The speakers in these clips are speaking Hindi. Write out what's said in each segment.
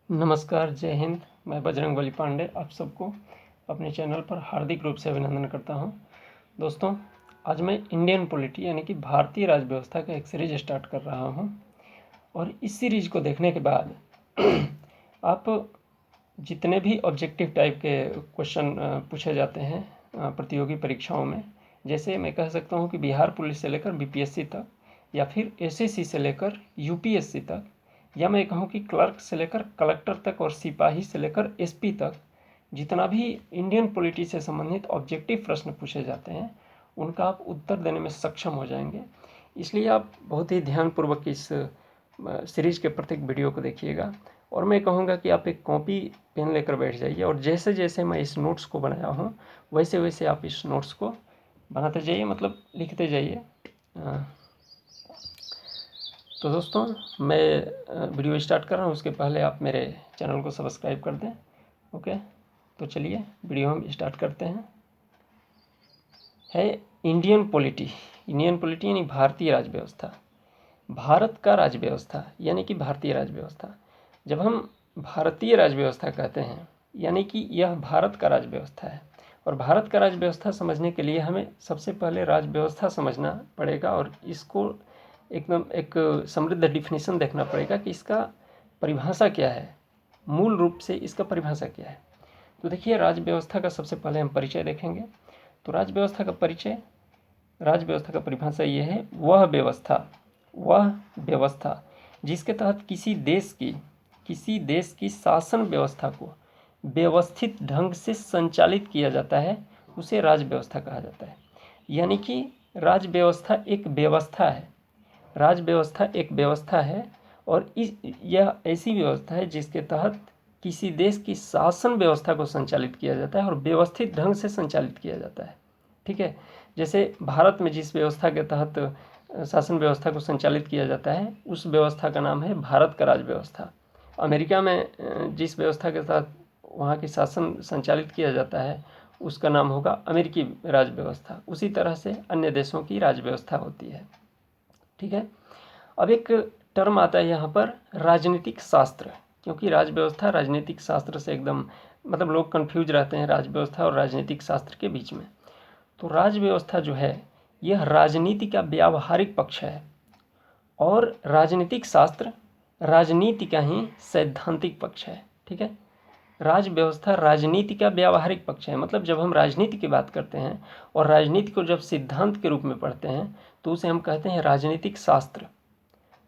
नमस्कार, जय हिंद। मैं बजरंगबली पांडे आप सबको अपने चैनल पर हार्दिक रूप से अभिनंदन करता हूं। दोस्तों, आज मैं इंडियन पॉलिटी यानी कि भारतीय राज व्यवस्था का एक सीरीज स्टार्ट कर रहा हूं और इस सीरीज को देखने के बाद आप जितने भी ऑब्जेक्टिव टाइप के क्वेश्चन पूछे जाते हैं प्रतियोगी परीक्षाओं में, जैसे मैं कह सकता हूं कि बिहार पुलिस से लेकर बीपीएससी तक या फिर एसएससी से लेकर यूपीएससी तक, या मैं कहूँ कि क्लर्क से लेकर कलेक्टर तक और सिपाही से लेकर एसपी तक जितना भी इंडियन पॉलिटी से संबंधित ऑब्जेक्टिव प्रश्न पूछे जाते हैं उनका आप उत्तर देने में सक्षम हो जाएंगे। इसलिए आप बहुत ही ध्यानपूर्वक इस सीरीज के प्रत्येक वीडियो को देखिएगा और मैं कहूँगा कि आप एक कॉपी पेन लेकर बैठ जाइए और जैसे जैसे मैं इस नोट्स को बनाया हूँ वैसे वैसे आप इस नोट्स को बनाते जाइए, मतलब लिखते जाइए। तो दोस्तों, मैं वीडियो स्टार्ट कर रहा हूँ, उसके पहले आप मेरे चैनल को सब्सक्राइब कर दें। ओके, तो चलिए वीडियो हम स्टार्ट करते हैं। है इंडियन पॉलिटी। इंडियन पॉलिटी यानी भारतीय राज व्यवस्था, भारत का राज व्यवस्था यानी कि भारतीय राज व्यवस्था। जब हम भारतीय राज व्यवस्था कहते हैं यानी कि यह भारत का राज व्यवस्था है, और भारत का राज व्यवस्था समझने के लिए हमें सबसे पहले राज व्यवस्था समझना पड़ेगा और इसको एकदम एक समृद्ध डिफिनीशन देखना पड़ेगा कि इसका परिभाषा क्या है, मूल रूप से इसका परिभाषा क्या है। तो देखिए, राज व्यवस्था का सबसे पहले हम परिचय देखेंगे। तो राज व्यवस्था का परिचय, राज व्यवस्था का परिभाषा ये है, वह व्यवस्था जिसके तहत किसी देश की शासन व्यवस्था को व्यवस्थित ढंग से संचालित किया जाता है, उसे राज व्यवस्था कहा जाता है। यानी कि राज व्यवस्था एक व्यवस्था है, राज व्यवस्था एक व्यवस्था है और यह ऐसी व्यवस्था है जिसके तहत किसी देश की शासन व्यवस्था को संचालित किया जाता है और व्यवस्थित ढंग से संचालित किया जाता है। ठीक है, जैसे भारत में जिस व्यवस्था के तहत शासन व्यवस्था को संचालित किया जाता है उस व्यवस्था का नाम है भारत का राज व्यवस्था। अमेरिका में जिस व्यवस्था के तहत वहाँ की शासन संचालित किया जाता है उसका नाम होगा अमेरिकी राज व्यवस्था। उसी तरह से अन्य देशों की राज व्यवस्था होती है। ठीक है, अब एक टर्म आता है यहाँ पर, राजनीतिक शास्त्र, क्योंकि राज व्यवस्था राजनीतिक शास्त्र से एकदम, मतलब लोग कंफ्यूज रहते हैं राज व्यवस्था और राजनीतिक शास्त्र के बीच में। तो राज व्यवस्था जो है यह राजनीति का व्यावहारिक पक्ष है और राजनीतिक शास्त्र राजनीति का ही सैद्धांतिक पक्ष है। ठीक है, राज व्यवस्था राजनीति का व्यावहारिक पक्ष है, मतलब जब हम राजनीति की बात करते हैं और राजनीति को जब सिद्धांत के रूप में पढ़ते हैं तो उसे हम कहते हैं राजनीतिक शास्त्र।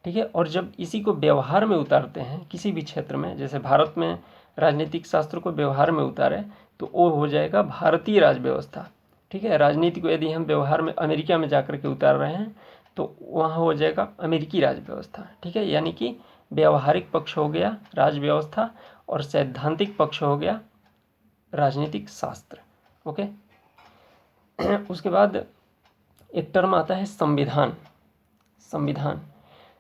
ठीक है, और जब इसी को व्यवहार में उतारते हैं किसी भी क्षेत्र में, जैसे भारत में राजनीतिक शास्त्र को व्यवहार में उतारे तो वो हो जाएगा भारतीय राज व्यवस्था। ठीक है, राजनीति को यदि हम व्यवहार में अमेरिका में जाकर के उतार रहे हैं तो वहाँ हो जाएगा अमेरिकी राज व्यवस्था। ठीक है, यानी कि व्यावहारिक पक्ष हो गया राज व्यवस्था और सैद्धांतिक पक्ष हो गया राजनीतिक शास्त्र। ओके, उसके बाद एक टर्म आता है संविधान।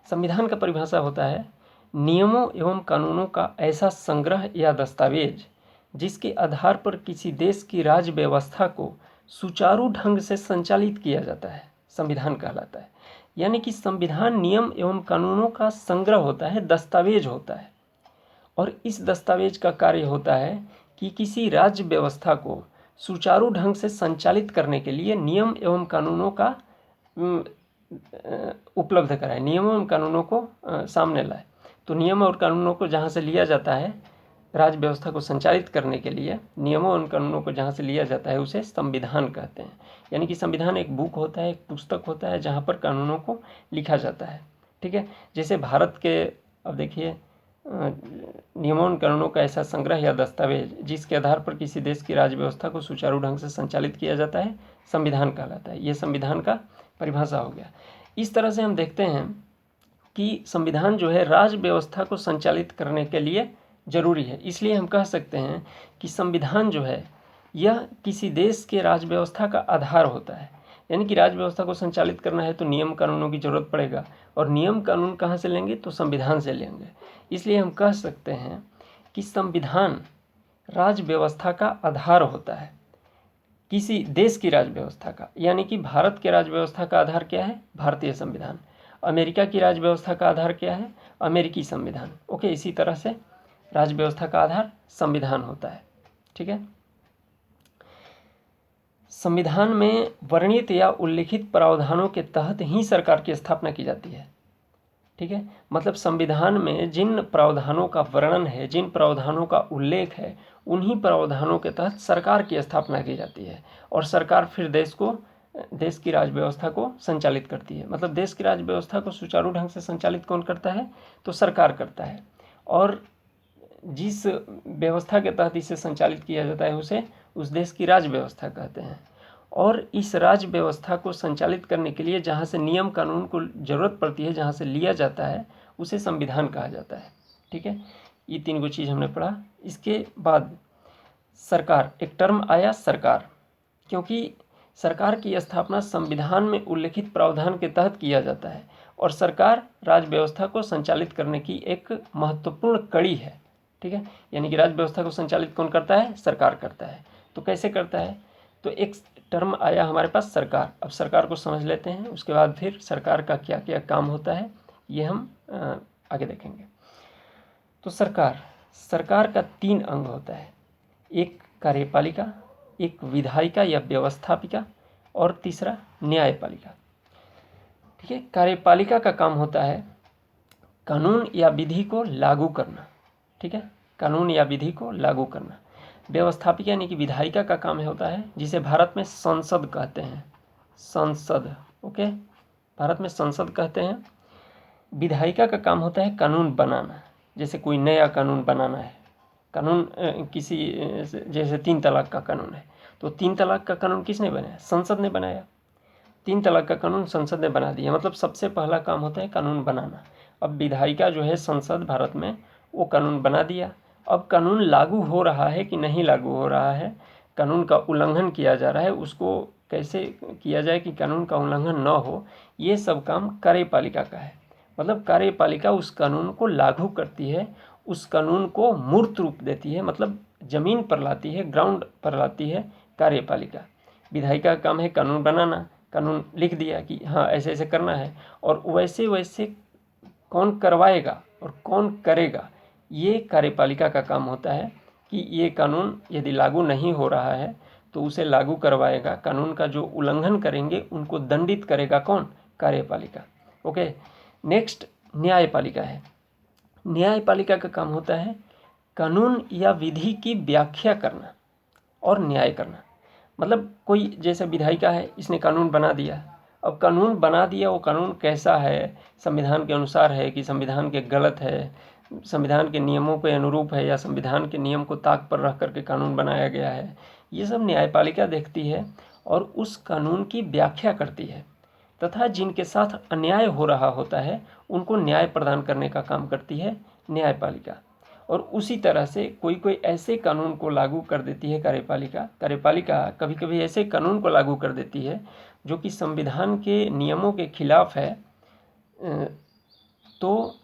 संविधान का परिभाषा होता है, नियमों एवं कानूनों का ऐसा संग्रह या दस्तावेज जिसके आधार पर किसी देश की राज्य व्यवस्था को सुचारू ढंग से संचालित किया जाता है, संविधान कहलाता है। यानी कि संविधान नियम एवं कानूनों का संग्रह होता है, दस्तावेज होता है, और इस दस्तावेज का कार्य होता है कि किसी राज्य व्यवस्था को सुचारू ढंग से संचालित करने के लिए नियम एवं कानूनों का उपलब्ध कराए, नियमों एवं कानूनों को सामने लाए। तो नियम और कानूनों को जहाँ से लिया जाता है राज्य व्यवस्था को संचालित करने के लिए, नियमों और कानूनों को जहाँ से लिया जाता है उसे संविधान कहते हैं। यानी कि संविधान एक बुक होता है, एक पुस्तक होता है जहाँ पर कानूनों को लिखा जाता है। ठीक है, जैसे भारत के, अब देखिए, नियमों और कानूनों का ऐसा संग्रह या दस्तावेज जिसके आधार पर किसी देश की राज्य व्यवस्था को सुचारू ढंग से संचालित किया जाता है, संविधान कहलाता है। ये संविधान का परिभाषा हो गया। इस तरह से हम देखते हैं कि संविधान जो है राज्य व्यवस्था को संचालित करने के लिए जरूरी है। इसलिए हम कह सकते हैं कि संविधान जो है यह किसी देश के राज्य व्यवस्था का आधार होता है। यानी कि राज्य व्यवस्था को संचालित करना है तो नियम कानूनों की जरूरत पड़ेगा, और नियम कानून कहाँ से लेंगे, तो संविधान से लेंगे। इसलिए हम कह सकते हैं कि संविधान राज्य व्यवस्था का आधार होता है, किसी देश की राज्य व्यवस्था का। यानी कि भारत के राज्य व्यवस्था का आधार क्या है, भारतीय संविधान। अमेरिका की राज्य व्यवस्था का आधार क्या है, अमेरिकी संविधान। ओके, इसी तरह से राज्य व्यवस्था का आधार संविधान होता है। ठीक है, संविधान में वर्णित या उल्लिखित प्रावधानों के तहत ही सरकार की स्थापना की जाती है। ठीक है, मतलब संविधान में जिन प्रावधानों का वर्णन है, जिन प्रावधानों का उल्लेख है, उन्हीं प्रावधानों के तहत सरकार की स्थापना की जाती है और सरकार फिर देश की राज्य व्यवस्था को संचालित करती है। मतलब देश की राज्य व्यवस्था को सुचारू ढंग से संचालित कौन करता है? तो सरकार करता है। और जिस व्यवस्था के तहत इसे संचालित किया जाता है उसे उस देश की राज्य व्यवस्था कहते हैं। और इस राज्य व्यवस्था को संचालित करने के लिए जहाँ से नियम कानून को ज़रूरत पड़ती है, जहाँ से लिया जाता है, उसे संविधान कहा जाता है। ठीक है, ये 3 चीज़ हमने पढ़ा। इसके बाद सरकार, एक टर्म आया सरकार, क्योंकि सरकार की स्थापना संविधान में उल्लिखित प्रावधान के तहत किया जाता है और सरकार राज्य व्यवस्था को संचालित करने की एक महत्वपूर्ण कड़ी है। ठीक है, यानी कि राज्य व्यवस्था को संचालित कौन करता है? सरकार करता है। तो कैसे करता है? तो एक टर्म आया हमारे पास सरकार। अब सरकार को समझ लेते हैं, उसके बाद फिर सरकार का क्या क्या काम होता है ये हम आगे देखेंगे। तो सरकार का 3 अंग होता है, एक कार्यपालिका, एक विधायिका या व्यवस्थापिका और तीसरा न्यायपालिका। ठीक है, कार्यपालिका का काम होता है कानून या विधि को लागू करना। ठीक है, कानून या विधि को लागू करना। व्यवस्थापिका यानी कि विधायिका का काम होता है, जिसे भारत में संसद कहते हैं। संसद, ओके, भारत में संसद कहते हैं। विधायिका का काम होता है कानून बनाना, जैसे कोई नया कानून बनाना है। कानून किसी जैसे 3 तलाक का कानून है, तो 3 तलाक का कानून किसने बनाया? संसद ने बनाया। 3 तलाक का कानून संसद ने बना दिया, मतलब सबसे पहला काम होता है कानून बनाना। अब विधायिका जो है संसद भारत में, वो कानून बना दिया। अब कानून लागू हो रहा है कि नहीं लागू हो रहा है, कानून का उल्लंघन किया जा रहा है, उसको कैसे किया जाए कि कानून का उल्लंघन न हो, ये सब काम कार्यपालिका का है। मतलब कार्यपालिका उस कानून को लागू करती है, उस कानून को मूर्त रूप देती है, मतलब ज़मीन पर लाती है, ग्राउंड पर लाती है कार्यपालिका। विधायिका का काम है कानून बनाना, कानून लिख दिया कि हाँ ऐसे ऐसे करना है, और वैसे वैसे कौन करवाएगा और कौन करेगा, ये कार्यपालिका का काम होता है कि ये कानून यदि लागू नहीं हो रहा है तो उसे लागू करवाएगा। कानून का जो उल्लंघन करेंगे उनको दंडित करेगा कौन? कार्यपालिका। ओके, नेक्स्ट न्यायपालिका है। न्यायपालिका का काम होता है कानून या विधि की व्याख्या करना और न्याय करना। मतलब कोई जैसे विधायिका है, इसने कानून बना दिया। अब कानून बना दिया, वो कानून कैसा है, संविधान के अनुसार है कि संविधान के गलत है, संविधान के नियमों के अनुरूप है, या संविधान के नियम को ताक पर रख करके कानून बनाया गया है, ये सब न्यायपालिका देखती है और उस कानून की व्याख्या करती है, तथा जिनके साथ अन्याय हो रहा होता है उनको न्याय प्रदान करने का काम करती है न्यायपालिका। और उसी तरह से कोई कोई ऐसे कानून को लागू कर देती है कार्यपालिका कभी कभी ऐसे कानून को लागू कर देती है जो कि संविधान के नियमों के खिलाफ है। तो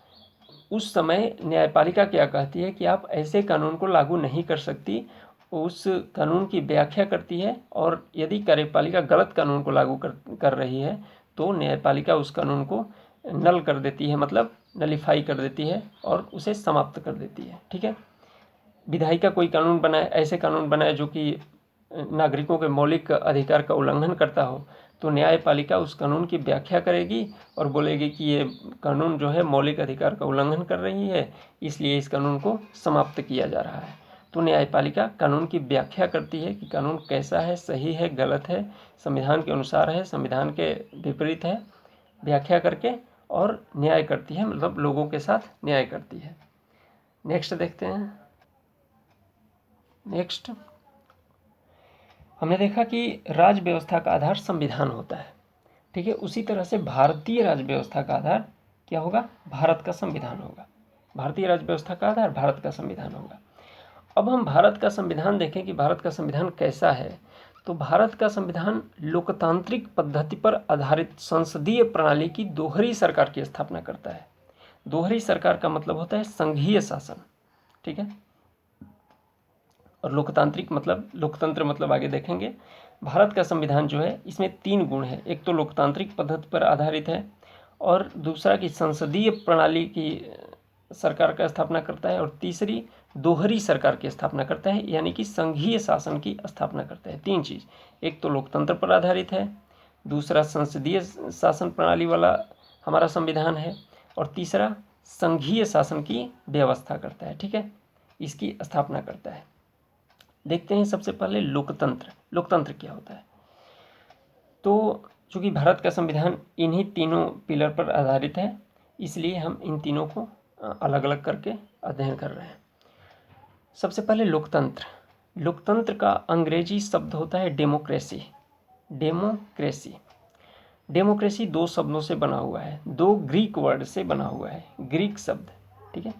उस समय न्यायपालिका क्या कहती है कि आप ऐसे कानून को लागू नहीं कर सकती, उस कानून की व्याख्या करती है, और यदि कार्यपालिका गलत कानून को लागू कर रही है तो न्यायपालिका उस कानून को नल कर देती है, मतलब नलीफाई कर देती है और उसे समाप्त कर देती है। ठीक है, विधायिका कोई कानून बनाए, ऐसे कानून बनाए जो कि नागरिकों के मौलिक अधिकार का उल्लंघन करता हो, तो न्यायपालिका उस कानून की व्याख्या करेगी और बोलेगी कि ये कानून जो है मौलिक अधिकार का उल्लंघन कर रही है, इसलिए इस कानून को समाप्त किया जा रहा है। तो न्यायपालिका कानून की व्याख्या करती है कि कानून कैसा है, सही है, गलत है, संविधान के अनुसार है, संविधान के विपरीत है, व्याख्या करके और न्याय करती है, मतलब लोगों के साथ न्याय करती है। नेक्स्ट देखते हैं। नेक्स्ट हमने देखा कि राज्य व्यवस्था का आधार संविधान होता है। ठीक है, उसी तरह से भारतीय राज्य व्यवस्था का आधार क्या होगा? भारत का संविधान होगा। भारतीय राज्य व्यवस्था का आधार भारत का संविधान होगा। अब हम भारत का संविधान देखें कि भारत का संविधान कैसा है। तो भारत का संविधान लोकतांत्रिक पद्धति पर आधारित संसदीय प्रणाली की दोहरी सरकार की स्थापना करता है। दोहरी सरकार का मतलब होता है संघीय शासन। ठीक है, और लोकतांत्रिक मतलब लोकतंत्र मतलब आगे देखेंगे। भारत का संविधान जो है इसमें 3 गुण है, एक तो लोकतांत्रिक पद्धति पर आधारित है और दूसरा कि संसदीय प्रणाली की सरकार का स्थापना करता है और तीसरी दोहरी सरकार की स्थापना करता है, यानी कि संघीय शासन की स्थापना करता है। 3 चीज़, एक तो लोकतंत्र पर आधारित है, दूसरा संसदीय शासन प्रणाली वाला हमारा संविधान है, और तीसरा संघीय शासन की व्यवस्था करता है। ठीक है, इसकी स्थापना करता है। देखते हैं सबसे पहले लोकतंत्र। लोकतंत्र क्या होता है? तो चूँकि भारत का संविधान इन्हीं तीनों पिलर पर आधारित है, इसलिए हम इन तीनों को अलग अलग करके अध्ययन कर रहे हैं। सबसे पहले लोकतंत्र। लोकतंत्र का अंग्रेजी शब्द होता है डेमोक्रेसी। डेमोक्रेसी डेमोक्रेसी 2 शब्दों से बना हुआ है, 2 ग्रीक वर्ड से बना हुआ है, ग्रीक शब्द। ठीक है,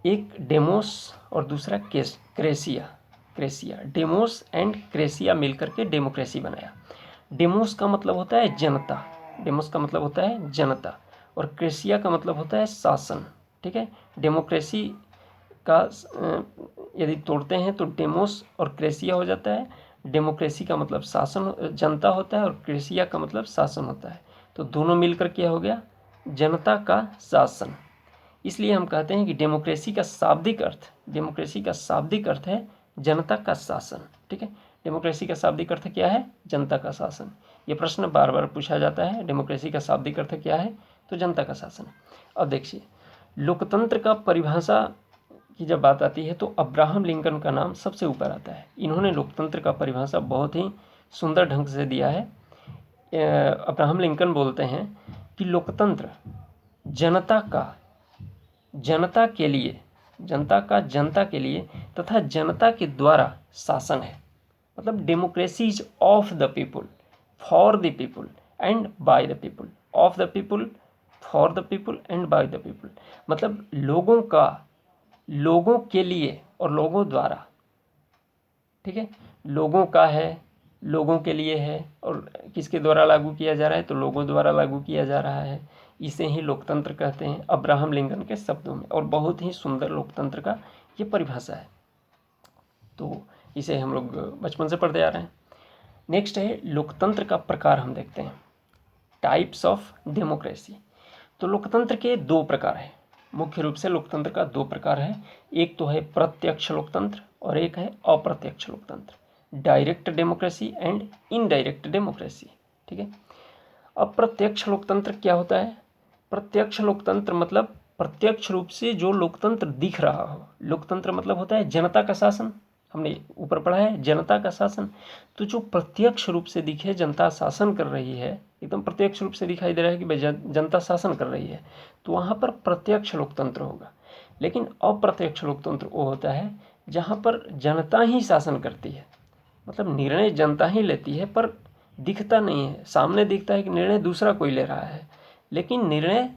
एक डेमोस और दूसरा क्रेसिया। क्रेसिया, डेमोस एंड क्रेसिया मिलकर के डेमोक्रेसी बनाया। डेमोस का मतलब होता है जनता, डेमोस का मतलब होता है जनता, और क्रेसिया का मतलब होता है शासन। ठीक है, डेमोक्रेसी का यदि तोड़ते हैं तो डेमोस और क्रेसिया हो जाता है। डेमोक्रेसी का मतलब शासन, जनता होता है, और क्रेसिया का मतलब शासन होता है। तो दोनों मिलकर क्या हो गया? जनता का शासन। इसलिए हम कहते हैं कि डेमोक्रेसी का शाब्दिक अर्थ है जनता का शासन। ठीक है, डेमोक्रेसी का शाब्दिक अर्थ क्या है? जनता का शासन। ये प्रश्न बार बार पूछा जाता है, डेमोक्रेसी का शाब्दिक अर्थ क्या है? तो जनता का शासन। अब देखिए, लोकतंत्र का परिभाषा की जब बात आती है तो अब्राहम लिंकन का नाम सबसे ऊपर आता है। इन्होंने लोकतंत्र का परिभाषा बहुत ही सुंदर ढंग से दिया है। अब्राहम लिंकन बोलते हैं कि लोकतंत्र जनता के लिए, जनता के लिए तथा जनता के द्वारा शासन है। मतलब democracy is of the people, for the people and by the people. Of the people, for the people and by the people, मतलब लोगों के लिए और लोगों द्वारा। ठीक है, लोगों का है, लोगों के लिए है, और किसके द्वारा लागू किया जा रहा है? तो लोगों द्वारा लागू किया जा रहा है। इसे ही लोकतंत्र कहते हैं अब्राहम लिंकन के शब्दों में, और बहुत ही सुंदर लोकतंत्र का ये परिभाषा है। तो इसे हम लोग बचपन से पढ़ते आ रहे हैं। नेक्स्ट है लोकतंत्र का प्रकार, हम देखते हैं टाइप्स ऑफ डेमोक्रेसी। तो लोकतंत्र के 2 प्रकार हैं, मुख्य रूप से लोकतंत्र का 2 प्रकार है। एक तो है प्रत्यक्ष लोकतंत्र और एक है अप्रत्यक्ष लोकतंत्र, direct democracy and indirect democracy. ठीक है, अप्रत्यक्ष लोकतंत्र क्या होता है? प्रत्यक्ष लोकतंत्र मतलब प्रत्यक्ष रूप से जो लोकतंत्र दिख रहा हो। लोकतंत्र मतलब होता है जनता का शासन, हमने ऊपर पढ़ा है जनता का शासन। तो जो प्रत्यक्ष रूप से दिखे, जनता शासन कर रही है, एकदम प्रत्यक्ष रूप से दिखाई दे रहा है कि भाई जनता शासन कर रही है, तो वहाँ पर प्रत्यक्ष लोकतंत्र होगा। लेकिन अप्रत्यक्ष लोकतंत्र वो होता है जहाँ पर जनता ही शासन करती है, मतलब निर्णय जनता ही लेती है, पर दिखता नहीं है, सामने दिखता है कि निर्णय दूसरा कोई ले रहा है, लेकिन निर्णय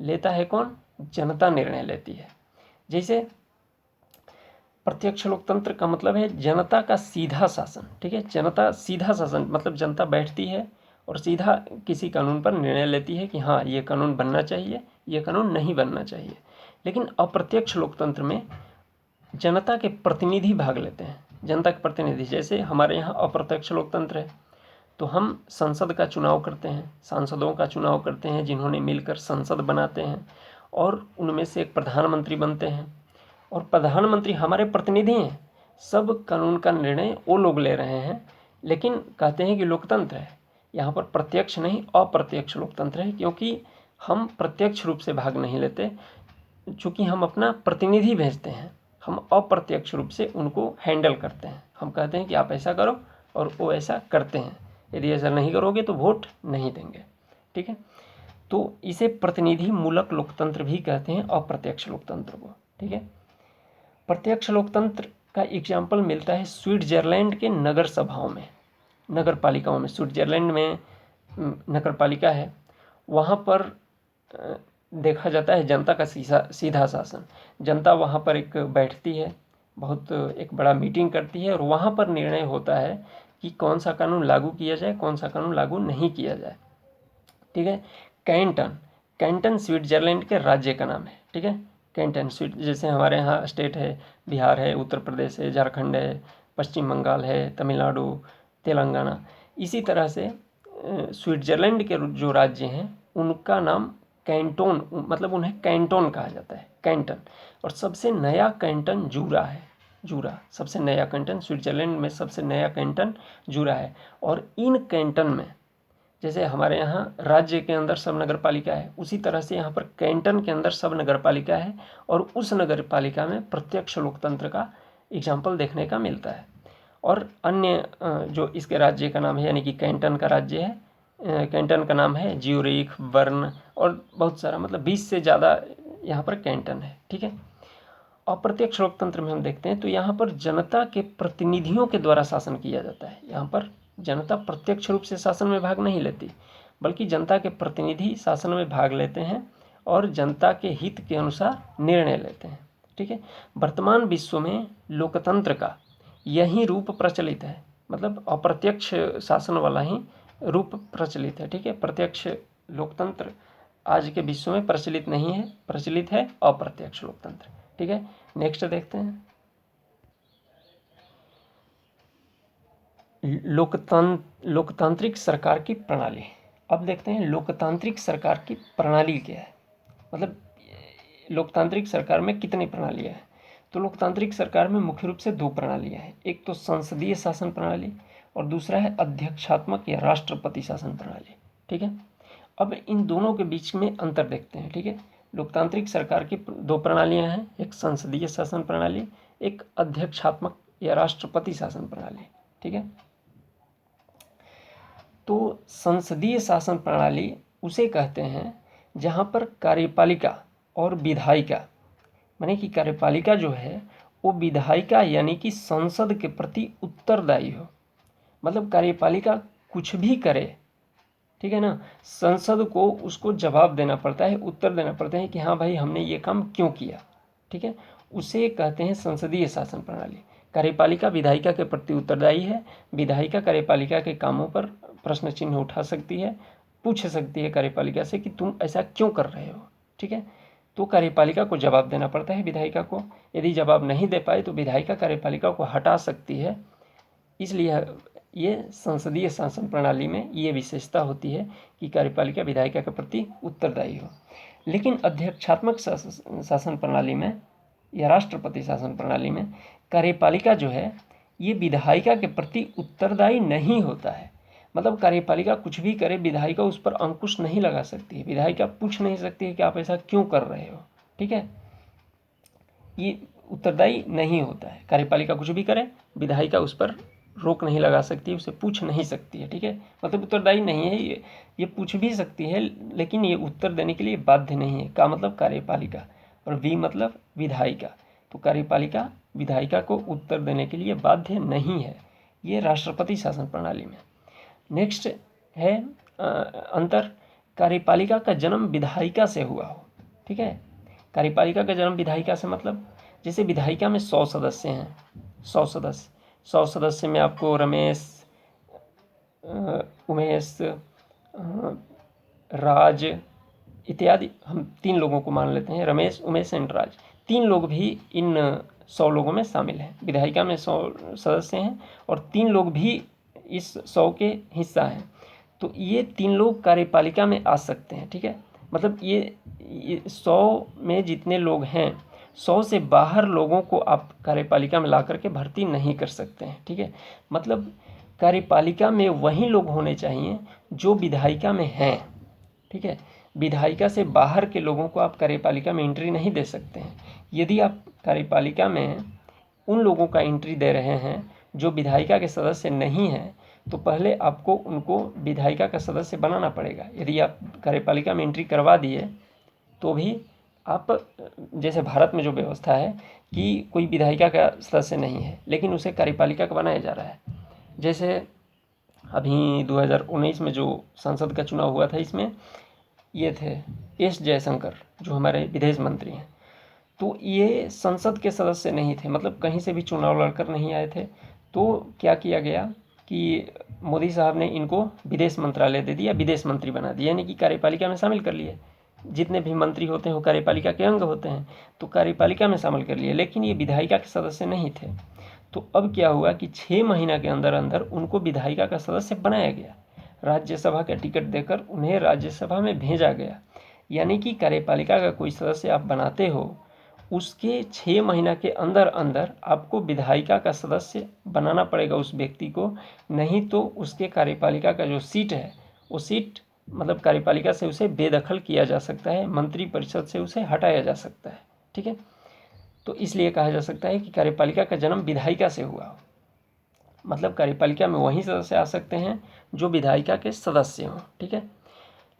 लेता है कौन? जनता निर्णय लेती है। जैसे प्रत्यक्ष लोकतंत्र का मतलब है जनता का सीधा शासन। ठीक है, जनता सीधा शासन मतलब जनता बैठती है और सीधा किसी कानून पर निर्णय लेती है कि हाँ ये कानून बनना चाहिए, ये कानून नहीं बनना चाहिए। लेकिन अप्रत्यक्ष लोकतंत्र में जनता के प्रतिनिधि भाग लेते हैं, जनता के प्रतिनिधि। जैसे हमारे यहाँ अप्रत्यक्ष लोकतंत्र है, तो हम संसद का चुनाव करते हैं, सांसदों का चुनाव करते हैं जिन्होंने मिलकर संसद बनाते हैं, और उनमें से एक प्रधानमंत्री बनते हैं, और प्रधानमंत्री हमारे प्रतिनिधि हैं। सब कानून का निर्णय वो लोग ले रहे हैं, लेकिन कहते हैं कि लोकतंत्र है। यहाँ पर प्रत्यक्ष नहीं अप्रत्यक्ष लोकतंत्र है, क्योंकि हम प्रत्यक्ष रूप से भाग नहीं लेते, चूँकि हम अपना प्रतिनिधि भेजते हैं। हम अप्रत्यक्ष रूप से उनको हैंडल करते हैं। हम कहते हैं कि आप ऐसा करो, और वो ऐसा करते हैं। यदि ऐसा नहीं करोगे तो वोट नहीं देंगे। ठीक है, तो इसे प्रतिनिधि मूलक लोकतंत्र भी कहते हैं, अप्रत्यक्ष लोकतंत्र को। ठीक है, प्रत्यक्ष लोकतंत्र का एग्जाम्पल मिलता है स्विट्जरलैंड के नगर सभाओं में, नगर पालिकाओं में। स्विट्जरलैंड में नगर पालिका है, वहाँ पर देखा जाता है जनता का सीधा शासन। जनता वहाँ पर एक बैठती है, बहुत एक बड़ा मीटिंग करती है, और वहाँ पर निर्णय होता है कि कौन सा कानून लागू किया जाए, कौन सा कानून लागू नहीं किया जाए। ठीक है, कैंटन स्विट्जरलैंड के राज्य का नाम है। ठीक है, कैंटन जैसे हमारे यहाँ स्टेट है, बिहार है, उत्तर प्रदेश है, झारखंड है, पश्चिम बंगाल है, तमिलनाडु, तेलंगाना। इसी तरह से स्विट्जरलैंड के जो राज्य हैं उनका नाम कैंटोन, मतलब उन्हें कैंटोन कहा जाता है, कैंटन। और सबसे नया कैंटन जूरा है, जूरा सबसे नया कैंटन, स्विट्जरलैंड में सबसे नया कैंटन जूरा है। और इन कैंटन में, जैसे हमारे यहाँ राज्य के अंदर सब नगर पालिका है, उसी तरह से यहाँ पर कैंटन के अंदर सब नगर पालिका है। और उस नगर पालिका में प्रत्यक्ष लोकतंत्र का एग्जाम्पल देखने का मिलता है। और अन्य जो इसके राज्य का नाम है, यानी कि कैंटन का राज्य है, कैंटन का नाम है ज्यूरिख, बर्न और बहुत सारा, मतलब 20 से ज़्यादा यहाँ पर कैंटन है। ठीक है। अप्रत्यक्ष लोकतंत्र में हम देखते हैं तो यहाँ पर जनता के प्रतिनिधियों के द्वारा शासन किया जाता है। यहाँ पर जनता प्रत्यक्ष रूप से शासन में भाग नहीं लेती, बल्कि जनता के प्रतिनिधि शासन में भाग लेते हैं और जनता के हित के अनुसार निर्णय लेते हैं। ठीक है। वर्तमान विश्व में लोकतंत्र का यही रूप प्रचलित है, मतलब अप्रत्यक्ष शासन वाला ही रूप प्रचलित है। ठीक है। प्रत्यक्ष लोकतंत्र आज के विश्व में प्रचलित नहीं है, प्रचलित है अप्रत्यक्ष लोकतंत्र। ठीक है। नेक्स्ट देखते हैं, लोकतांत्रिक सरकार की प्रणाली। अब देखते हैं लोकतांत्रिक सरकार की प्रणाली क्या है, मतलब लोकतांत्रिक सरकार में कितनी प्रणालियाँ हैं। तो लोकतांत्रिक सरकार में मुख्य रूप से 2 प्रणालियाँ हैं, एक तो संसदीय शासन प्रणाली और दूसरा है अध्यक्षात्मक या राष्ट्रपति शासन प्रणाली। ठीक है। अब इन दोनों के बीच में अंतर देखते हैं। ठीक है। लोकतांत्रिक सरकार की 2 प्रणालियाँ हैं, एक संसदीय शासन प्रणाली, एक अध्यक्षात्मक या राष्ट्रपति शासन प्रणाली। ठीक है। तो संसदीय शासन प्रणाली उसे कहते हैं जहाँ पर कार्यपालिका और विधायिका, माने कि कार्यपालिका जो है वो विधायिका यानी कि संसद के प्रति उत्तरदायी हो। मतलब कार्यपालिका कुछ भी करे, ठीक है ना, संसद को उसको जवाब देना पड़ता है, उत्तर देना पड़ता है कि हाँ भाई हमने ये काम क्यों किया। ठीक है। उसे कहते हैं संसदीय शासन प्रणाली। कार्यपालिका विधायिका के प्रति उत्तरदायी है, विधायिका कार्यपालिका के कामों पर प्रश्न चिन्ह उठा सकती है, पूछ सकती है कार्यपालिका से कि तुम ऐसा क्यों कर रहे हो। ठीक है। तो कार्यपालिका को जवाब देना पड़ता है विधायिका को, यदि जवाब नहीं दे पाए तो विधायिका कार्यपालिका को हटा सकती है। इसलिए ये संसदीय शासन प्रणाली में ये विशेषता होती है कि कार्यपालिका विधायिका के प्रति उत्तरदायी हो। लेकिन अध्यक्षात्मक शासन प्रणाली में या राष्ट्रपति शासन प्रणाली में कार्यपालिका जो है ये विधायिका के प्रति उत्तरदायी नहीं होता है। मतलब कार्यपालिका कुछ भी करे, विधायिका उस पर अंकुश नहीं लगा सकती है, विधायिका पूछ नहीं सकती है कि आप ऐसा क्यों कर रहे हो। ठीक है। ये उत्तरदायी नहीं होता है। कार्यपालिका कुछ भी करे, विधायिका उस पर रोक नहीं लगा सकती, उसे पूछ नहीं सकती है। ठीक है। मतलब उत्तरदायी नहीं है, ये पूछ भी सकती है लेकिन ये उत्तर देने के लिए बाध्य नहीं है। का मतलब कार्यपालिका, और वी मतलब विधायिका। तो कार्यपालिका विधायिका को उत्तर देने के लिए बाध्य नहीं है, ये राष्ट्रपति शासन प्रणाली में। नेक्स्ट है अंतर, कार्यपालिका का जन्म विधायिका से हुआ हो। ठीक है। कार्यपालिका का जन्म विधायिका से मतलब जैसे विधायिका में 100 सदस्य हैं, 100 सदस्य में आपको रमेश, उमेश, राज इत्यादि, हम 3 लोगों को मान लेते हैं, रमेश, उमेश एंड राज, 3 लोग भी इन 100 लोगों में शामिल हैं। विधायिका में 100 सदस्य हैं और 3 लोग भी इस 100 के हिस्सा हैं। तो ये 3 लोग कार्यपालिका में आ सकते हैं। ठीक है। मतलब ये 100 में जितने लोग हैं, 100 से बाहर लोगों को आप कार्यपालिका में ला करके भर्ती नहीं कर सकते हैं। ठीक है। मतलब कार्यपालिका में वही लोग होने चाहिए जो विधायिका में हैं। ठीक है। विधायिका से बाहर के लोगों को आप कार्यपालिका में एंट्री नहीं दे सकते हैं। यदि आप कार्यपालिका में उन लोगों का एंट्री दे रहे हैं जो विधायिका के सदस्य नहीं हैं, तो पहले आपको उनको विधायिका का सदस्य बनाना पड़ेगा। यदि आप कार्यपालिका में एंट्री करवा दिए तो भी आप, जैसे भारत में जो व्यवस्था है कि कोई विधायिका का सदस्य नहीं है लेकिन उसे कार्यपालिका का बनाया जा रहा है। जैसे अभी 2019 में जो संसद का चुनाव हुआ था, इसमें ये थे एस जयशंकर जो हमारे विदेश मंत्री हैं, तो ये संसद के सदस्य नहीं थे, मतलब कहीं से भी चुनाव लड़कर नहीं आए थे। तो क्या किया गया कि मोदी साहब ने इनको विदेश मंत्रालय दे दिया, विदेश मंत्री बना दिया, यानी कि कार्यपालिका में शामिल कर लिए। जितने भी मंत्री होते हैं वो कार्यपालिका के अंग होते हैं, तो कार्यपालिका में शामिल कर लिए, लेकिन ये विधायिका के सदस्य नहीं थे। तो अब क्या हुआ कि 6 महीना के अंदर अंदर उनको विधायिका का सदस्य बनाया गया, राज्यसभा का टिकट देकर उन्हें राज्यसभा में भेजा गया। यानी कि कार्यपालिका का कोई सदस्य आप बनाते हो, उसके 6 महीना के अंदर अंदर आपको विधायिका का सदस्य बनाना पड़ेगा उस व्यक्ति को, नहीं तो उसके कार्यपालिका का जो सीट है वो सीट मतलब कार्यपालिका से उसे बेदखल किया जा सकता है, मंत्री परिषद से उसे हटाया जा सकता है। ठीक है, तो इसलिए कहा जा सकता है कि कार्यपालिका का जन्म विधायिका से हुआ हो। मतलब कार्यपालिका में वही सदस्य आ सकते हैं जो विधायिका के सदस्य हों। ठीक है,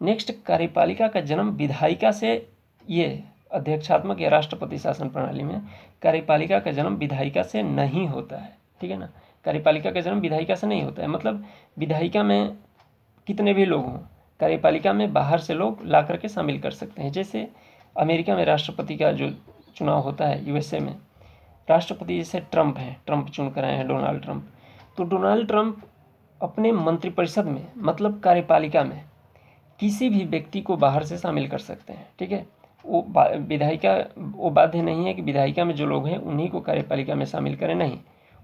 नेक्स्ट, कार्यपालिका का जन्म विधायिका से, ये अध्यक्षात्मक या राष्ट्रपति शासन प्रणाली में कार्यपालिका का जन्म विधायिका से नहीं होता है। ठीक है ना, कार्यपालिका का जन्म विधायिका से नहीं होता है। मतलब विधायिका में कितने भी लोग हों, कार्यपालिका में बाहर से लोग ला करके शामिल कर सकते हैं। जैसे अमेरिका में राष्ट्रपति का जो चुनाव होता है, यूएसए में राष्ट्रपति जैसे ट्रंप हैं, ट्रंप चुन कर आए हैं, डोनाल्ड ट्रंप। तो डोनाल्ड ट्रंप अपने मंत्रिपरिषद में मतलब कार्यपालिका में किसी भी व्यक्ति को बाहर से शामिल कर सकते हैं। ठीक है, वो बाध्य नहीं है कि विधायिका में जो लोग हैं उन्हीं को कार्यपालिका में शामिल करें, नहीं,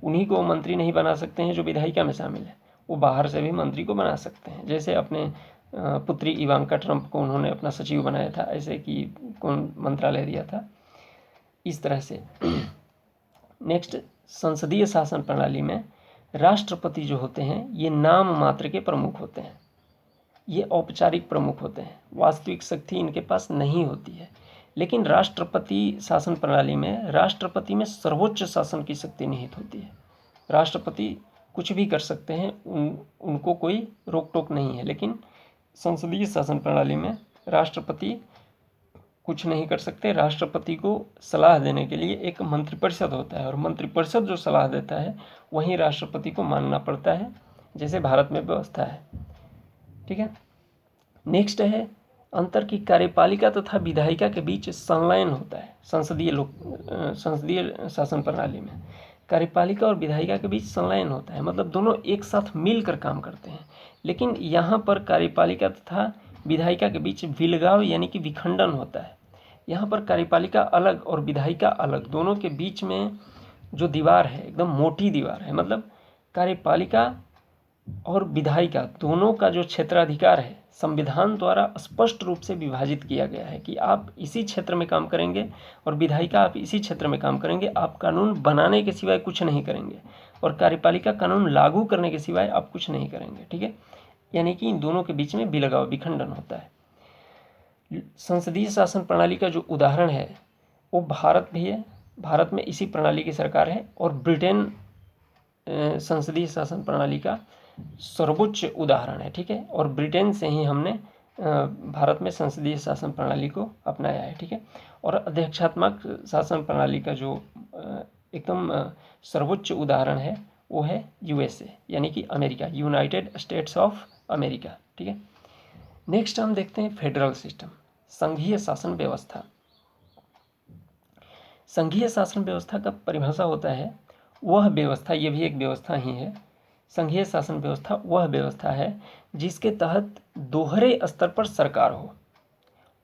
उन्हीं को मंत्री नहीं बना सकते हैं जो विधायिका में शामिल है, वो बाहर से भी मंत्री को बना सकते हैं। जैसे अपने पुत्री इवांका ट्रंप को उन्होंने अपना सचिव बनाया था, ऐसे कि कौन मंत्रालय दिया था, इस तरह से। नेक्स्ट, संसदीय शासन प्रणाली में राष्ट्रपति जो होते हैं ये नाम मात्र के प्रमुख होते हैं, ये औपचारिक प्रमुख होते हैं, वास्तविक शक्ति इनके पास नहीं होती है। लेकिन राष्ट्रपति शासन प्रणाली में राष्ट्रपति में सर्वोच्च शासन की शक्ति निहित होती है। राष्ट्रपति कुछ भी कर सकते हैं, उनको कोई रोक टोक नहीं है। लेकिन संसदीय शासन प्रणाली में राष्ट्रपति कुछ नहीं कर सकते। राष्ट्रपति को सलाह देने के लिए एक मंत्रिपरिषद होता है, और मंत्रिपरिषद जो सलाह देता है वहीं राष्ट्रपति को मानना पड़ता है, जैसे भारत में व्यवस्था है। ठीक है, नेक्स्ट है अंतर की कार्यपालिका तथा विधायिका के बीच संलयन होता है। संसदीय शासन प्रणाली में कार्यपालिका और विधायिका के बीच संलयन होता है, मतलब दोनों एक साथ मिलकर काम करते हैं। लेकिन यहाँ पर कार्यपालिका तथा विधायिका के बीच विलगाव यानी कि विखंडन होता है। यहाँ पर कार्यपालिका अलग और विधायिका अलग, दोनों के बीच में जो दीवार है एकदम मोटी दीवार है। मतलब कार्यपालिका और विधायिका दोनों का जो क्षेत्राधिकार है संविधान द्वारा स्पष्ट रूप से विभाजित किया गया है कि आप इसी क्षेत्र में काम करेंगे और विधायिका आप इसी क्षेत्र में काम करेंगे। आप कानून बनाने के सिवाय कुछ नहीं करेंगे और कार्यपालिका कानून लागू करने के सिवाय आप कुछ नहीं करेंगे। ठीक है, यानी कि इन दोनों के बीच में विलगाव विखंडन होता है। संसदीय शासन प्रणाली का जो उदाहरण है वो भारत भी है, भारत में इसी प्रणाली की सरकार है, और ब्रिटेन संसदीय शासन प्रणाली का सर्वोच्च उदाहरण है। ठीक है, और ब्रिटेन से ही हमने भारत में संसदीय शासन प्रणाली को अपनाया है। ठीक है, और अध्यक्षात्मक शासन प्रणाली का जो एकदम सर्वोच्च उदाहरण है वो है यूएसए, यानी कि America, United states of America. ठीक है, नेक्स्ट हम देखते हैं फेडरल सिस्टम, संघीय शासन व्यवस्था। संघीय शासन व्यवस्था का परिभाषा होता है वह व्यवस्था, ये भी एक व्यवस्था ही है, संघीय शासन व्यवस्था वह व्यवस्था है जिसके तहत दोहरे स्तर पर सरकार हो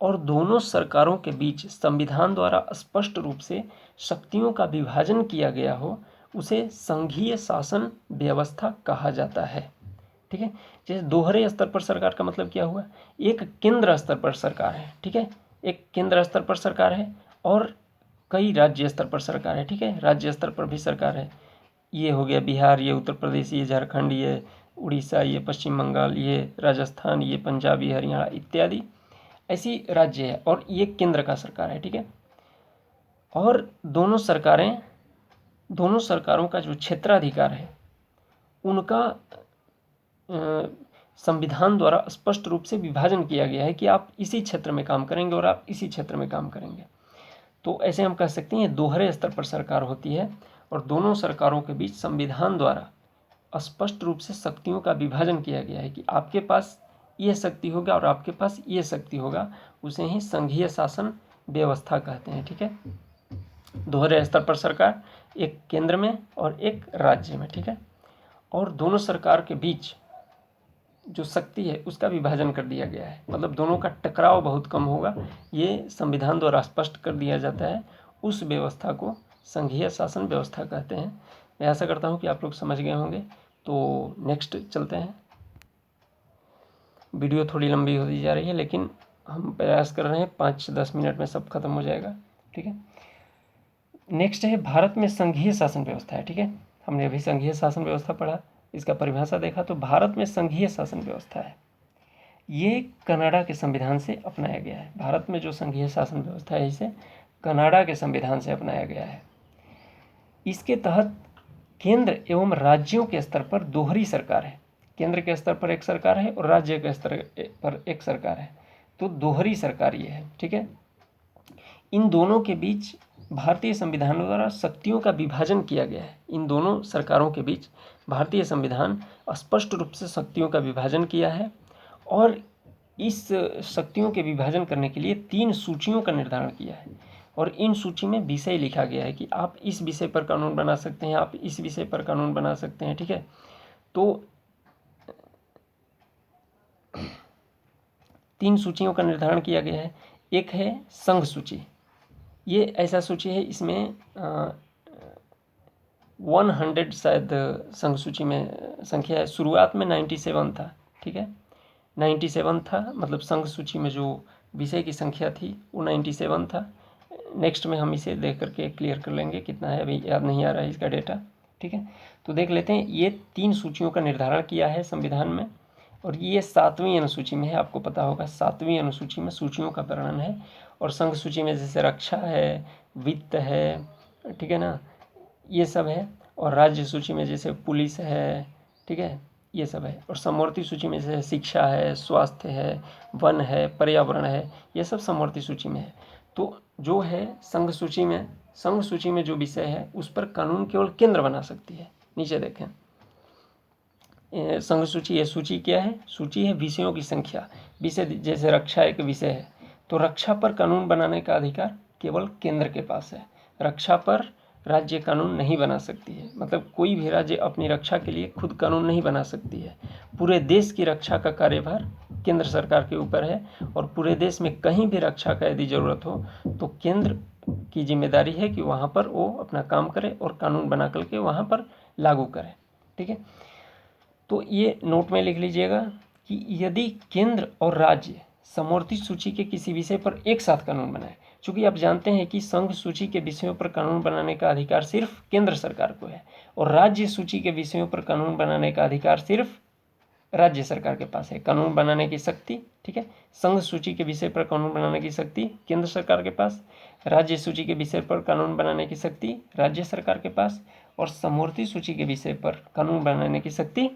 और दोनों सरकारों के बीच संविधान द्वारा स्पष्ट रूप से शक्तियों का विभाजन किया गया हो, उसे संघीय शासन व्यवस्था कहा जाता है। ठीक है, जैसे दोहरे स्तर पर सरकार का मतलब क्या हुआ, एक केंद्र स्तर पर सरकार है। ठीक है, एक केंद्र स्तर पर सरकार है और कई राज्य स्तर पर सरकार है। ठीक है, राज्य स्तर पर भी सरकार है, ये हो गया बिहार, ये उत्तर प्रदेश, ये झारखंड, ये उड़ीसा, ये पश्चिम बंगाल, ये राजस्थान, ये पंजाब, ये हरियाणा इत्यादि ऐसी राज्य है, और ये केंद्र का सरकार है। ठीक है, और दोनों सरकारों का जो क्षेत्राधिकार है उनका संविधान द्वारा स्पष्ट रूप से विभाजन किया गया है कि आप इसी क्षेत्र में काम करेंगे और आप इसी क्षेत्र में काम करेंगे। तो ऐसे हम कह सकते हैं दोहरे स्तर पर सरकार होती है और दोनों सरकारों के बीच संविधान द्वारा स्पष्ट रूप से शक्तियों का विभाजन किया गया है कि आपके पास ये शक्ति होगा और आपके पास ये शक्ति होगा, उसे ही संघीय शासन व्यवस्था कहते हैं। ठीक है, दोहरे स्तर पर सरकार, एक केंद्र में और एक राज्य में। ठीक है, और दोनों सरकार के बीच जो शक्ति है उसका विभाजन कर दिया गया है, मतलब दोनों का टकराव बहुत कम होगा, ये संविधान द्वारा स्पष्ट कर दिया जाता है। उस व्यवस्था को संघीय शासन व्यवस्था कहते हैं। मैं आशा करता हूँ कि आप लोग समझ गए होंगे। तो नेक्स्ट चलते हैं। वीडियो थोड़ी लंबी होती जा रही है, लेकिन हम प्रयास कर रहे हैं 5-10 मिनट में सब खत्म हो जाएगा, ठीक है। नेक्स्ट है भारत में संघीय शासन व्यवस्था है, ठीक है। हमने अभी संघीय शासन व्यवस्था पढ़ा, इसका परिभाषा देखा। तो भारत में संघीय शासन व्यवस्था है, ये कनाडा के संविधान से अपनाया गया है। भारत में जो संघीय शासन व्यवस्था है इसे कनाडा के संविधान से अपनाया गया है। इसके तहत केंद्र एवं राज्यों के स्तर पर दोहरी सरकार है। केंद्र के स्तर पर एक सरकार है और राज्य के स्तर पर एक सरकार है, तो दोहरी सरकार ये है, ठीक है। इन दोनों के बीच भारतीय संविधान द्वारा शक्तियों का विभाजन किया गया है। इन दोनों सरकारों के बीच भारतीय संविधान स्पष्ट रूप से शक्तियों का विभाजन किया है और इस शक्तियों के विभाजन करने के लिए 3 सूचियों का निर्धारण किया है और इन सूची में विषय लिखा गया है कि आप इस विषय पर कानून बना सकते हैं, आप इस विषय पर कानून बना सकते हैं, ठीक है। तो 3 सूचियों का निर्धारण किया गया है। एक है संघ सूची, ये ऐसा सूची है, इसमें 100 शायद संघ सूची में संख्या है। शुरुआत में 97 था, ठीक है, 97 था, मतलब संघ सूची में जो विषय की संख्या थी वो 97 था। नेक्स्ट में हम इसे देख करके क्लियर कर लेंगे कितना है, अभी याद नहीं आ रहा है इसका डेटा, ठीक है। तो देख लेते हैं, ये 3 सूचियों का निर्धारण किया है संविधान में और ये 7वीं अनुसूची में है। आपको पता होगा 7वीं अनुसूची में सूचियों का वर्णन है और संघ सूची में जैसे रक्षा है, वित्त है, ठीक है ना, ये सब है। और राज्य सूची में जैसे पुलिस है, ठीक है, ये सब है। और समवर्ती सूची में जैसे शिक्षा है, स्वास्थ्य है, वन है, पर्यावरण है, ये सब समवर्ती सूची में है। तो जो है संघ सूची में जो विषय है उस पर कानून केवल केंद्र बना सकती है। नीचे देखें, संघ सूची, ये सूची क्या है, सूची है विषयों की संख्या। विषय जैसे रक्षा एक विषय है, तो रक्षा पर कानून बनाने का अधिकार केवल केंद्र के पास है। रक्षा पर राज्य कानून नहीं बना सकती है, मतलब कोई भी राज्य अपनी रक्षा के लिए खुद कानून नहीं बना सकती है। पूरे देश की रक्षा का कार्यभार केंद्र सरकार के ऊपर है और पूरे देश में कहीं भी रक्षा का यदि ज़रूरत हो तो केंद्र की जिम्मेदारी है कि वहाँ पर वो अपना काम करे और कानून बना करके वहाँ पर लागू करे, ठीक है। तो ये नोट में लिख लीजिएगा कि यदि केंद्र और राज्य समवर्ती सूची के किसी विषय पर एक साथ कानून बनाए, चूँकि आप जानते हैं कि संघ सूची के विषयों पर कानून बनाने का अधिकार सिर्फ केंद्र सरकार को है और राज्य सूची के विषयों पर कानून बनाने का अधिकार सिर्फ राज्य सरकार के पास है, कानून बनाने की शक्ति, ठीक है। संघ सूची के विषय पर कानून बनाने की शक्ति केंद्र सरकार के पास, राज्य सूची के विषय पर कानून बनाने की शक्ति राज्य सरकार के पास और समवर्ती सूची के विषय पर कानून बनाने की शक्ति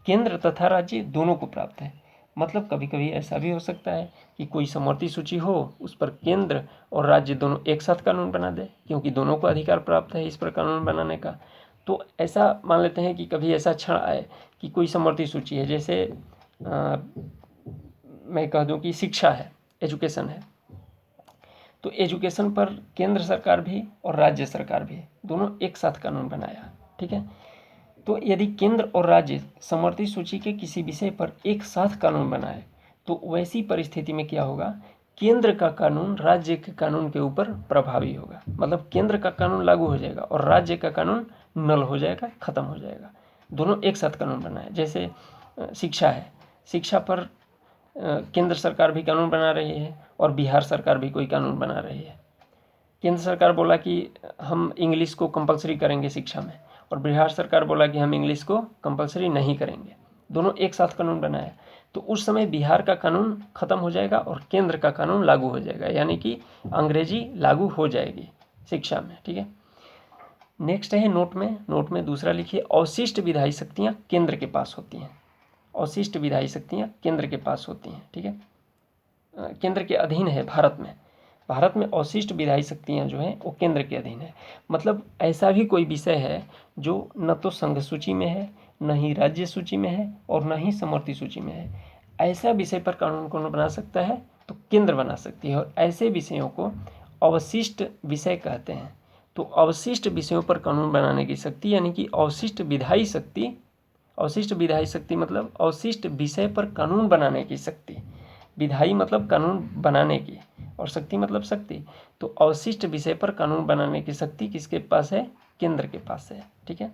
केंद्र तथा राज्य दोनों को प्राप्त है। मतलब कभी कभी ऐसा भी हो सकता है कि कोई समवर्ती सूची हो, उस पर केंद्र और राज्य दोनों एक साथ कानून बना दे, क्योंकि दोनों को अधिकार प्राप्त है इस पर कानून बनाने का। तो ऐसा मान लेते हैं कि कभी ऐसा क्षण आए कि कोई समवर्ती सूची है, जैसे मैं कह दूं कि शिक्षा है, एजुकेशन है, तो एजुकेशन पर केंद्र सरकार भी और राज्य सरकार भी दोनों एक साथ कानून बनाया, ठीक है। तो यदि केंद्र और राज्य समवर्ती सूची के किसी विषय पर एक साथ कानून बनाए तो वैसी परिस्थिति में क्या होगा, केंद्र का कानून राज्य के कानून के ऊपर प्रभावी होगा। मतलब केंद्र का कानून लागू हो जाएगा और राज्य का कानून नल हो जाएगा, खत्म हो जाएगा। दोनों एक साथ कानून बनाए। जैसे शिक्षा है, शिक्षा पर केंद्र सरकार भी कानून बना रही है और बिहार सरकार भी कोई कानून बना रही है। केंद्र सरकार बोला कि हम इंग्लिश को कंपलसरी करेंगे शिक्षा में और बिहार सरकार बोला कि हम इंग्लिश को कंपलसरी नहीं करेंगे। दोनों एक साथ कानून बनाया, तो उस समय बिहार का कानून खत्म हो जाएगा और केंद्र का कानून लागू हो जाएगा, यानी कि अंग्रेजी लागू हो जाएगी शिक्षा में, ठीक है। नेक्स्ट है नोट में दूसरा लिखिए, अवशिष्ट विधायी शक्तियाँ केंद्र के पास होती हैं। अवशिष्ट विधायी शक्तियाँ केंद्र के पास होती हैं, ठीक है, केंद्र के अधीन है। भारत में अवशिष्ट विधायी शक्तियाँ जो हैं वो केंद्र के अधीन है। मतलब ऐसा भी कोई विषय है जो न तो संघ सूची में है, न ही राज्य सूची में है और न ही समवर्ती सूची में है, ऐसा विषय पर कानून कौन बना सकता है, तो केंद्र बना सकती है और ऐसे विषयों को अवशिष्ट विषय कहते हैं। तो अवशिष्ट विषयों पर कानून बनाने की शक्ति यानी कि अवशिष्ट विधायी शक्ति मतलब अवशिष्ट विषय पर कानून बनाने की शक्ति। विधायी मतलब कानून बनाने की और शक्ति मतलब शक्ति। तो अवशिष्ट विषय पर कानून बनाने की शक्ति किसके पास है, केंद्र के पास है, ठीक है।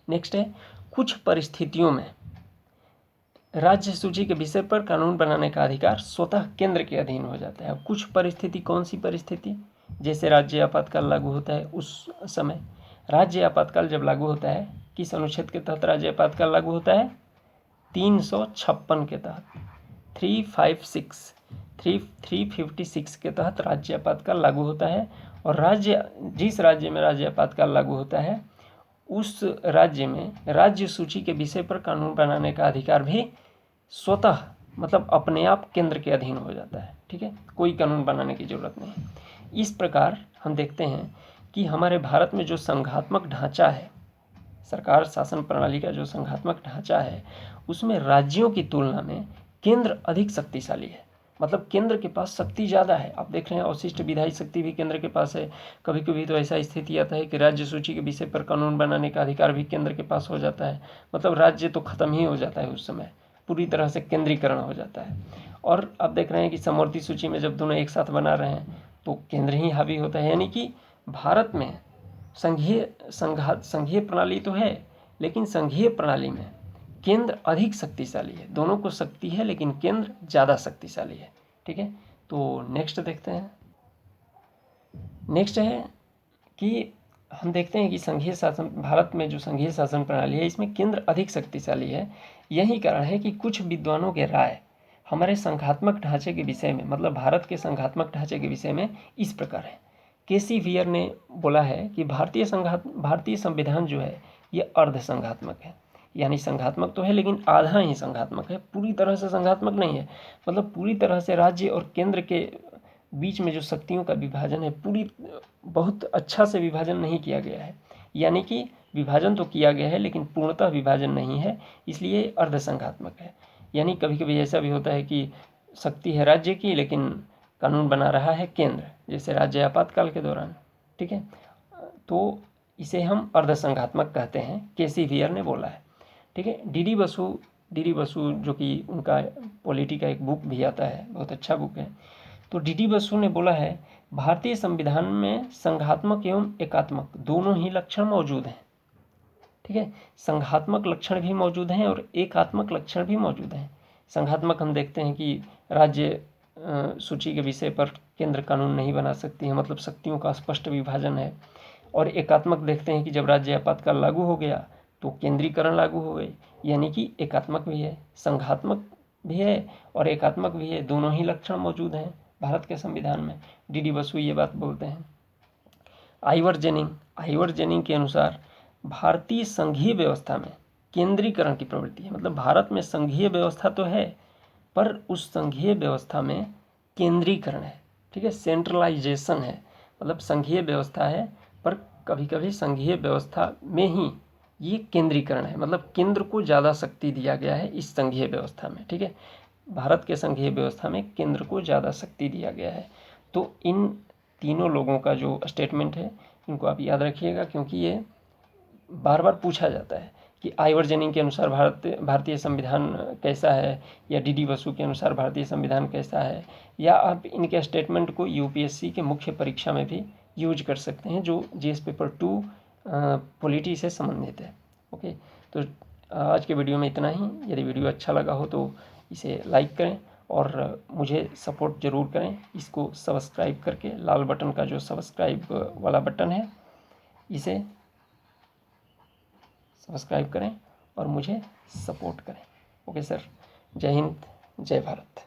नेक्स्ट है, कुछ परिस्थितियों में राज्य सूची के विषय पर कानून बनाने का अधिकार स्वतः केंद्र के अधीन हो जाता है। अब कुछ परिस्थिति, कौन सी परिस्थिति, जैसे राज्य आपातकाल लागू होता है उस समय, राज्य आपातकाल जब लागू होता है, किस अनुच्छेद के तहत राज्य आपातकाल लागू होता है? 356 के तहत, 356 के तहत राज्य आपातकाल लागू होता है। और जिस राज्य में राज्य आपातकाल लागू होता है उस राज्य में राज्य सूची के विषय पर कानून बनाने का अधिकार भी स्वतः, मतलब अपने आप केंद्र के अधीन हो जाता है। ठीक है, कोई कानून बनाने की जरूरत नहीं। इस प्रकार हम देखते हैं कि हमारे भारत में जो संघात्मक ढांचा है, सरकार शासन प्रणाली का जो संघात्मक ढांचा है, उसमें राज्यों की तुलना में केंद्र अधिक शक्तिशाली है। मतलब केंद्र के पास शक्ति ज़्यादा है। आप देख रहे हैं अवशिष्ट विधायी शक्ति भी केंद्र के पास है। कभी कभी तो ऐसा स्थिति आता है कि राज्य सूची के विषय पर कानून बनाने का अधिकार भी केंद्र के पास हो जाता है। मतलब राज्य तो खत्म ही हो जाता है उस समय, पूरी तरह से केंद्रीकरण हो जाता है। और आप देख रहे हैं कि समवर्ती सूची में जब दोनों एक साथ बना रहे हैं तो केंद्र ही हावी होता है। यानी कि भारत में संघीय प्रणाली तो है, लेकिन संघीय प्रणाली में केंद्र अधिक शक्तिशाली है। दोनों को शक्ति है लेकिन केंद्र ज़्यादा शक्तिशाली है। ठीक है, तो नेक्स्ट देखते हैं। नेक्स्ट है कि हम देखते हैं कि संघीय शासन, भारत में जो संघीय शासन प्रणाली है इसमें केंद्र अधिक शक्तिशाली है। यही कारण है कि कुछ विद्वानों के राय हमारे संघात्मक ढांचे के विषय में, मतलब भारत के संघात्मक ढांचे के विषय में इस प्रकार है। केसी वियर ने बोला है कि भारतीय संविधान जो है ये अर्ध संघात्मक है। यानी संघात्मक तो है लेकिन आधा ही संघात्मक है, पूरी तरह से संघात्मक नहीं है। मतलब पूरी तरह से राज्य और केंद्र के बीच में जो शक्तियों का विभाजन है, बहुत अच्छा से विभाजन नहीं किया गया है। यानी कि विभाजन तो किया गया है लेकिन पूर्णतः विभाजन नहीं है, इसलिए अर्ध संघात्मक है। यानी कभी कभी ऐसा भी होता है कि शक्ति है राज्य की लेकिन कानून बना रहा है केंद्र, जैसे राज्य आपातकाल के दौरान। ठीक है, तो इसे हम अर्ध संघात्मक कहते हैं, केसी वियर ने बोला है। ठीक है, डी डी बसु जो कि उनका पॉलिटी का एक बुक भी आता है, बहुत अच्छा बुक है। तो डी बसु ने बोला है भारतीय संविधान में संघात्मक एवं एकात्मक दोनों ही लक्षण मौजूद हैं। ठीक है, संघात्मक लक्षण भी मौजूद हैं और एकात्मक लक्षण भी मौजूद हैं। संघात्मक हम देखते हैं कि राज्य सूची के विषय पर केंद्र कानून नहीं बना सकती है, मतलब शक्तियों का स्पष्ट विभाजन है। और एकात्मक देखते हैं कि जब राज्य आपातकाल लागू हो गया तो केंद्रीकरण लागू हो गई, यानी कि एकात्मक भी है, संघात्मक भी है और एकात्मक भी है, दोनों ही लक्षण मौजूद हैं भारत के संविधान में। डी बसु ये बात बोलते हैं। आइवर जेनिंग के अनुसार भारतीय संघीय व्यवस्था में केंद्रीकरण की प्रवृत्ति है। मतलब भारत में संघीय व्यवस्था तो है पर उस संघीय व्यवस्था में केंद्रीकरण है। ठीक है, सेंट्रलाइजेशन है। मतलब संघीय व्यवस्था है पर कभी कभी संघीय व्यवस्था में ही ये केंद्रीकरण है, मतलब केंद्र को ज़्यादा शक्ति दिया गया है इस संघीय व्यवस्था में। ठीक है, भारत के संघीय व्यवस्था में केंद्र को ज़्यादा शक्ति दिया गया है। तो इन तीनों लोगों का जो स्टेटमेंट है इनको आप याद रखिएगा, क्योंकि ये बार बार पूछा जाता है कि आइवर जेनिंग के अनुसार भारतीय संविधान कैसा है, या डी बसु के अनुसार भारतीय संविधान कैसा है, या आप इनके स्टेटमेंट को यूपीएससी के मुख्य परीक्षा में भी यूज कर सकते हैं जो जीएस पेपर 2 पॉलिटी से संबंधित है। ओके, तो आज के वीडियो में इतना ही। यदि वीडियो अच्छा लगा हो तो इसे लाइक करें और मुझे सपोर्ट ज़रूर करें, इसको सब्सक्राइब करके, लाल बटन का जो सब्सक्राइब वाला बटन है इसे सब्सक्राइब करें और मुझे सपोर्ट करें। ओके सर, जय हिंद, जय भारत।